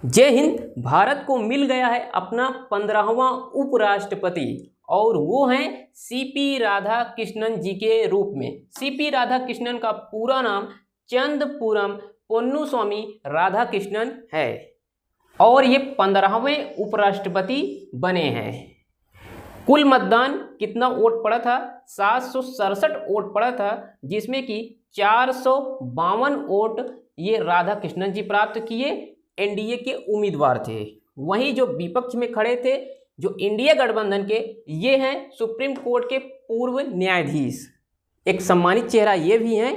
जय हिंद। भारत को मिल गया है अपना 15वां उपराष्ट्रपति और वो हैं सीपी राधाकृष्णन जी के रूप में। सीपी राधाकृष्णन का पूरा नाम चंद्रपुरम पोन्नुस्वामी राधाकृष्णन है और ये 15वें उपराष्ट्रपति बने हैं। कुल मतदान कितना वोट पड़ा था? 767 वोट पड़ा था, जिसमें कि 452 वोट ये राधाकृष्णन जी प्राप्त किए, एनडीए के उम्मीदवार थे। वहीं जो विपक्ष में खड़े थे, जो इंडिया गठबंधन के, ये हैं सुप्रीम कोर्ट के पूर्व न्यायाधीश, एक सम्मानित चेहरा ये भी हैं,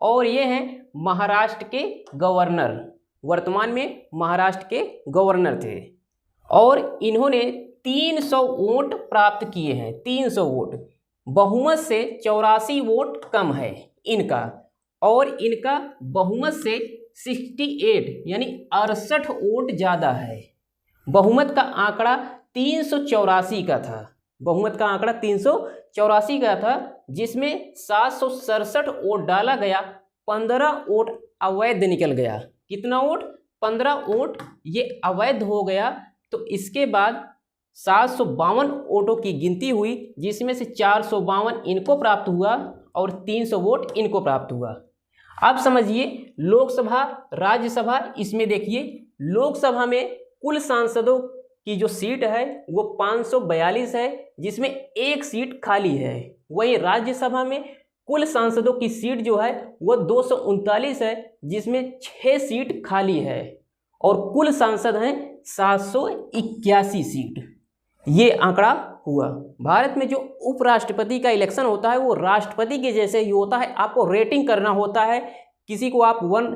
और ये हैं महाराष्ट्र के गवर्नर, वर्तमान में महाराष्ट्र के गवर्नर थे, और इन्होंने 300 वोट प्राप्त किए हैं। 300 वोट, बहुमत से 84 वोट कम है इनका, और इनका बहुमत से 68 यानी 68 वोट ज़्यादा है। बहुमत का आंकड़ा 384 का था, बहुमत का आंकड़ा 384 का था, जिसमें 767 वोट डाला गया, 15 वोट अवैध निकल गया। कितना वोट? 15 वोट ये अवैध हो गया। तो इसके बाद 752 वोटों की गिनती हुई, जिसमें से 452 इनको प्राप्त हुआ और 300 वोट इनको प्राप्त हुआ। अब समझिए लोकसभा राज्यसभा, इसमें देखिए लोकसभा में कुल सांसदों की जो सीट है वो 542 है, जिसमें एक सीट खाली है। वहीं राज्यसभा में कुल सांसदों की सीट जो है वो 239 है, जिसमें 6 सीट खाली है, और कुल सांसद हैं 781 सीट। ये आंकड़ा हुआ। भारत में जो उपराष्ट्रपति का इलेक्शन होता है वो राष्ट्रपति के जैसे ही होता है। आपको रेटिंग करना होता है, किसी को आप 1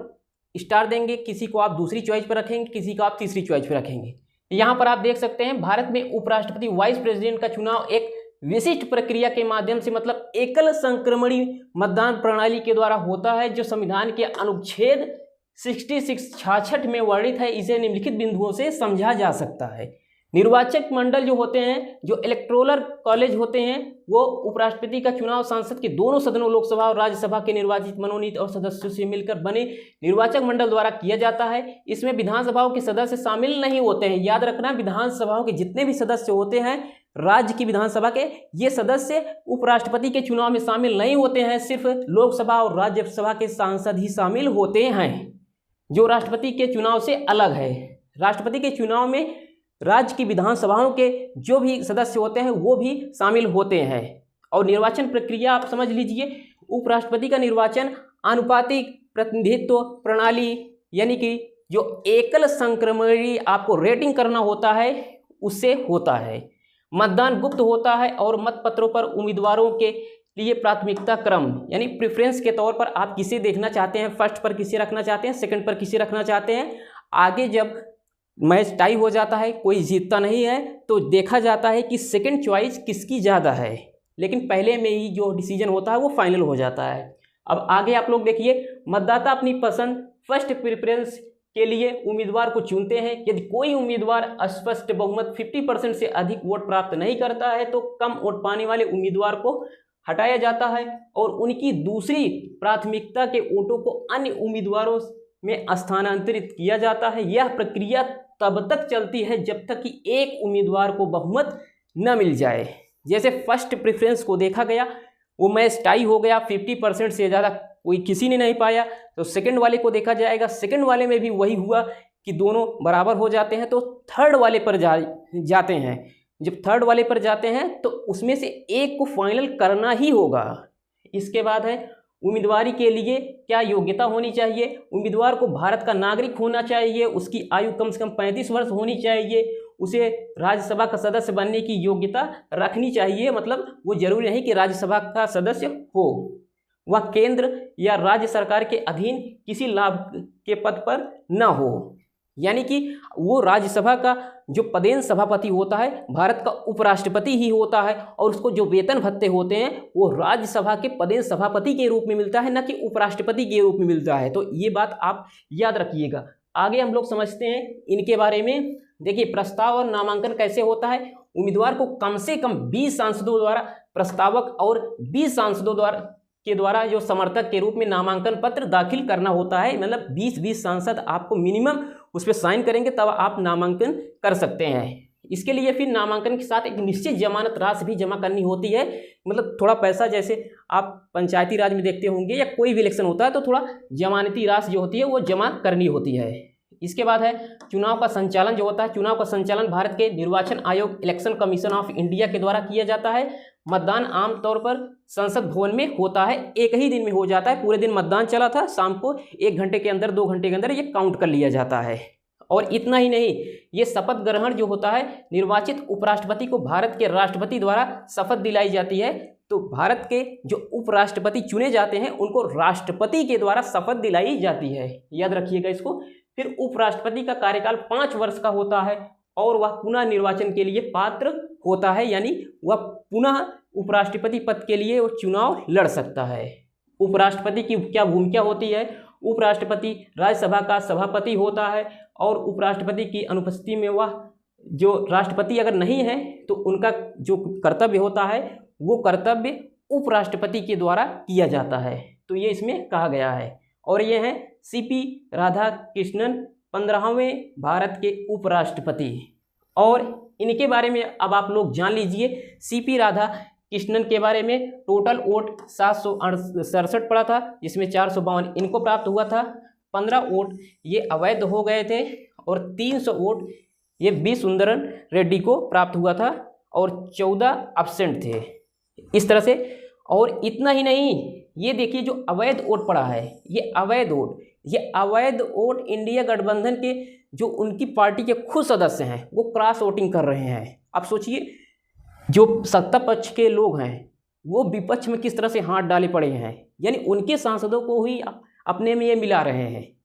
स्टार देंगे, किसी को आप दूसरी चॉइस पर रखेंगे, किसी को आप तीसरी चॉइस पर रखेंगे। यहाँ पर आप देख सकते हैं भारत में उपराष्ट्रपति वाइस प्रेसिडेंट का चुनाव एक विशिष्ट प्रक्रिया के माध्यम से, मतलब एकल संक्रमणी मतदान प्रणाली के द्वारा होता है, जो संविधान के अनुच्छेद 66 में वर्णित है। इसे निम्नलिखित बिंदुओं से समझा जा सकता है। निर्वाचक मंडल जो होते हैं, जो इलेक्टोरल कॉलेज होते हैं, वो उपराष्ट्रपति का चुनाव संसद के दोनों सदनों लोकसभा और राज्यसभा के निर्वाचित मनोनीत और सदस्यों से मिलकर बने निर्वाचक मंडल द्वारा किया जाता है। इसमें विधानसभाओं के सदस्य शामिल नहीं होते हैं। याद रखना, विधानसभाओं के जितने भी सदस्य होते हैं राज्य की विधानसभा के, ये सदस्य उपराष्ट्रपति के चुनाव में शामिल नहीं होते हैं। सिर्फ लोकसभा और राज्यसभा के सांसद ही शामिल होते हैं, जो राष्ट्रपति के चुनाव से अलग है। राष्ट्रपति के चुनाव में राज्य की विधानसभाओं के जो भी सदस्य होते हैं वो भी शामिल होते हैं। और निर्वाचन प्रक्रिया आप समझ लीजिए, उपराष्ट्रपति का निर्वाचन आनुपातिक प्रतिनिधित्व प्रणाली, यानी कि जो एकल संक्रमणी आपको रेटिंग करना होता है उससे होता है। मतदान गुप्त होता है और मतपत्रों पर उम्मीदवारों के लिए प्राथमिकता क्रम, यानी प्रेफरेंस के तौर पर आप किसे देखना चाहते हैं, फर्स्ट पर किसे रखना चाहते हैं, सेकंड पर किसे रखना चाहते हैं। आगे जब मैच टाई हो जाता है, कोई जीतता नहीं है, तो देखा जाता है कि सेकंड चॉइस किसकी ज़्यादा है, लेकिन पहले में ही जो डिसीजन होता है वो फाइनल हो जाता है। अब आगे आप लोग देखिए, मतदाता अपनी पसंद फर्स्ट प्रेफरेंस के लिए उम्मीदवार को चुनते हैं। यदि कोई उम्मीदवार स्पष्ट बहुमत 50% से अधिक वोट प्राप्त नहीं करता है तो कम वोट पाने वाले उम्मीदवार को हटाया जाता है और उनकी दूसरी प्राथमिकता के वोटों को अन्य उम्मीदवारों में स्थानांतरित किया जाता है। यह प्रक्रिया तब तक चलती है जब तक कि एक उम्मीदवार को बहुमत न मिल जाए। जैसे फर्स्ट प्रेफरेंस को देखा गया, वो मैच टाई हो गया, 50% से ज़्यादा कोई किसी ने नहीं पाया, तो सेकंड वाले को देखा जाएगा। सेकंड वाले में भी वही हुआ कि दोनों बराबर हो जाते हैं, तो थर्ड वाले पर जाते हैं। जब थर्ड वाले पर जाते हैं तो उसमें से एक को फाइनल करना ही होगा। इसके बाद है उम्मीदवारी के लिए क्या योग्यता होनी चाहिए। उम्मीदवार को भारत का नागरिक होना चाहिए, उसकी आयु कम से कम 35 वर्ष होनी चाहिए, उसे राज्यसभा का सदस्य बनने की योग्यता रखनी चाहिए। मतलब वो जरूरी नहीं कि राज्यसभा का सदस्य हो, वह केंद्र या राज्य सरकार के अधीन किसी लाभ के पद पर न हो, यानी कि वो राज्यसभा का जो पदेन सभापति होता है, भारत का उपराष्ट्रपति ही होता है, और उसको जो वेतन भत्ते होते हैं वो राज्यसभा के पदेन सभापति के रूप में मिलता है, न कि उपराष्ट्रपति के रूप में मिलता है। तो ये बात आप याद रखिएगा। आगे हम लोग समझते हैं इनके बारे में। देखिए, प्रस्ताव और नामांकन कैसे होता है। उम्मीदवार को कम से कम 20 सांसदों द्वारा प्रस्तावक और 20 सांसदों द्वारा जो समर्थक के रूप में नामांकन पत्र दाखिल करना होता है। मतलब 20 सांसद आपको मिनिमम उस पर साइन करेंगे तब आप नामांकन कर सकते हैं। इसके लिए फिर नामांकन के साथ एक निश्चित जमानत राशि भी जमा करनी होती है, मतलब थोड़ा पैसा, जैसे आप पंचायती राज में देखते होंगे या कोई भी इलेक्शन होता है तो थोड़ा जमानती राशि जो होती है वो जमा करनी होती है। इसके बाद है चुनाव का संचालन जो होता है। चुनाव का संचालन भारत के निर्वाचन आयोग इलेक्शन कमीशन ऑफ इंडिया के द्वारा किया जाता है। मतदान आमतौर पर संसद भवन में होता है, एक ही दिन में हो जाता है। पूरे दिन मतदान चला था, शाम को 1 घंटे के अंदर 2 घंटे के अंदर ये काउंट कर लिया जाता है। और इतना ही नहीं, ये शपथ ग्रहण जो होता है, निर्वाचित उपराष्ट्रपति को भारत के राष्ट्रपति द्वारा शपथ दिलाई जाती है। तो भारत के जो उपराष्ट्रपति चुने जाते हैं उनको राष्ट्रपति के द्वारा शपथ दिलाई जाती है, याद रखिएगा इसको। फिर उपराष्ट्रपति का कार्यकाल 5 वर्ष का होता है और वह पुनः निर्वाचन के लिए पात्र होता है, यानी वह पुनः उपराष्ट्रपति पद के लिए वो चुनाव लड़ सकता है। उपराष्ट्रपति की क्या भूमिका होती है? उपराष्ट्रपति राज्यसभा का सभापति होता है और उपराष्ट्रपति की अनुपस्थिति में वह, जो राष्ट्रपति अगर नहीं है तो उनका जो कर्तव्य होता है वो कर्तव्य उपराष्ट्रपति के द्वारा किया जाता है। तो ये इसमें कहा गया है। और ये हैं सीपी राधाकृष्णन, 15वें भारत के उपराष्ट्रपति। और इनके बारे में अब आप लोग जान लीजिए। सीपी राधाकृष्णन के बारे में टोटल वोट 767 पड़ा था, जिसमें 452 इनको प्राप्त हुआ था। 15 वोट ये अवैध हो गए थे और 300 वोट ये बी सुंदरन रेड्डी को प्राप्त हुआ था और 14 एब्सेंट थे, इस तरह से। और इतना ही नहीं, ये देखिए जो अवैध वोट पड़ा है, ये अवैध वोट इंडिया गठबंधन के जो उनकी पार्टी के खुद सदस्य हैं वो क्रॉस वोटिंग कर रहे हैं। अब सोचिए, जो सत्ता पक्ष के लोग हैं वो विपक्ष में किस तरह से हाथ डाले पड़े हैं, यानी उनके सांसदों को ही अपने में ये मिला रहे हैं।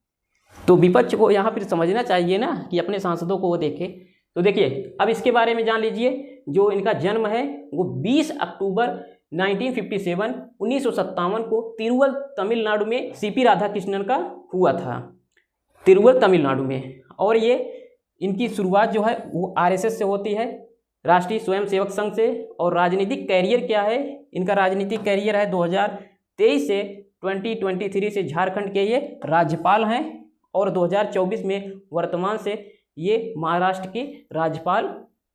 तो विपक्ष को यहाँ पर समझना चाहिए ना कि अपने सांसदों को वो देखे। तो देखिए अब इसके बारे में जान लीजिए। जो इनका जन्म है वो 20 अक्टूबर 1957 को तिरुवल तमिलनाडु में सीपी राधाकृष्णन का हुआ था, तिरुवल तमिलनाडु में। और ये इनकी शुरुआत जो है वो आरएसएस से होती है, राष्ट्रीय स्वयंसेवक संघ से। और राजनीतिक कैरियर क्या है? इनका राजनीतिक कैरियर है 2023 से 2023 से झारखंड के ये राज्यपाल हैं और 2024 में वर्तमान से ये महाराष्ट्र के राज्यपाल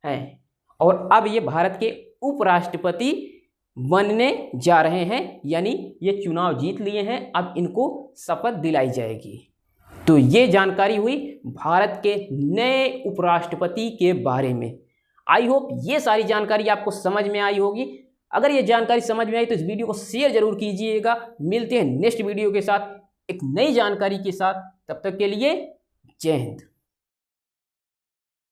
हैं। और अब ये भारत के उपराष्ट्रपति बनने जा रहे हैं, यानी ये चुनाव जीत लिए हैं, अब इनको शपथ दिलाई जाएगी। तो ये जानकारी हुई भारत के नए उपराष्ट्रपति के बारे में। आई होप ये सारी जानकारी आपको समझ में आई होगी। अगर ये जानकारी समझ में आई तो इस वीडियो को शेयर जरूर कीजिएगा। मिलते हैं नेक्स्ट वीडियो के साथ एक नई जानकारी के साथ, तब तक के लिए जय हिंद।